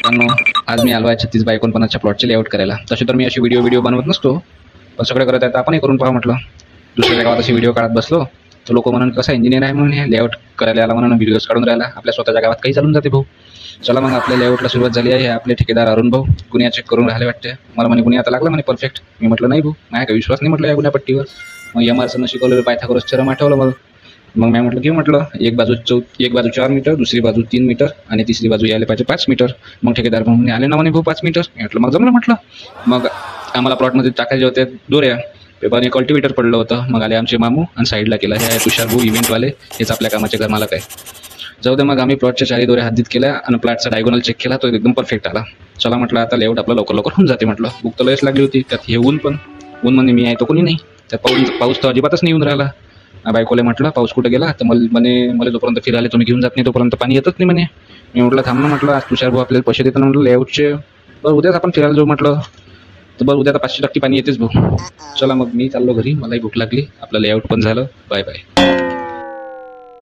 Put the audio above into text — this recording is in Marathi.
मित्रांनो, आज मी आलो आहे 36x49च्या प्लॉटचे लेआउट करायला. तसे तर मी अशी व्हिडिओ बनवत नसतो, पण सगळं करत आहे तर आपणही करून पाहा म्हटलं. दुसऱ्या गावात अशी व्हिडिओ काढत बसलो तर लोक म्हणून कसा इंजिनियर आहे म्हणून हे लेआउट करायला आला म्हणून व्हिडिओज काढून राहिला. आपल्या स्वतःच्या गावात काही चालून जाते भाऊ. चला मग आपल्या लेआउटला सुरुवात झाली आहे. आपले ठेकेदार अरुण भाऊ गुन्हा चेक करून राहिले वाटते. मला म्हणे गुन्हा आता लागला म्हणे परफेक्ट. मी म्हटलं नाही भाऊ, माझ्या काही विश्वास नाही म्हटलं या गुन्ह्यापट्टीवर. मग एमआरचं शिकवलेलं पायथागोरस थेरम आठवलं मला. मग मी म्हटलं घेऊ म्हटलं एक बाजू 4 मीटर, दुसरी बाजू 3 मीटर आणि तिसरी बाजू यायला पाहिजे 5 मीटर. मग ठेकेदार म्हणून आले ना म्हणे भाऊ 5 मीटर. मी म्हटलं मग जमलं म्हटलं. मग आम्हाला प्लॉटमध्ये टाकायचे होते दोऱ्या. पेपरने कल्टिवेटर पडलं होतं. मग आले आमचे मामू आणि साईडला केला. हे आहे तुषार भाऊ इव्हेंटवाले, हेच आपल्या कामाचे घर मालक आहे. जाऊ दे. मग आम्ही प्लॉटच्या 4 दोऱ्या हातीत केल्या आणि प्लॉटचा डायगोनल चेक केला, तो एकदम परफेक्ट आला. चला म्हटलं आता लेआउट आपलं लवकर होऊन जाते म्हटलं. भूक तर लयच लागली होती. त्यात हे ऊन ऊन म्हणजे मी आहे तो कोणी नाही. त्यात पाऊस तर अजिबातच नाही येऊन राहिला. बायकोले म्हटलं पाऊस कुठं गेला, तर मला जोपर्यंत फिरायला तुम्ही घेऊन जात नाही तोपर्यंत पाणी येतच नाही म्हणे. मी म्हटलं थांब ना म्हटलं, आज तुषार भाऊ आपल्याला पैसे देताना म्हटलं लेआउटचे, बरं उद्याच आपण फिरायला जाऊ म्हटलं. तर बरं उद्या तर 500% पाणी येतेच भाऊ. चला मग मी चाललो घरी, मलाही भूक लागली. आपलं लेआउट पण झालं. Bye bye.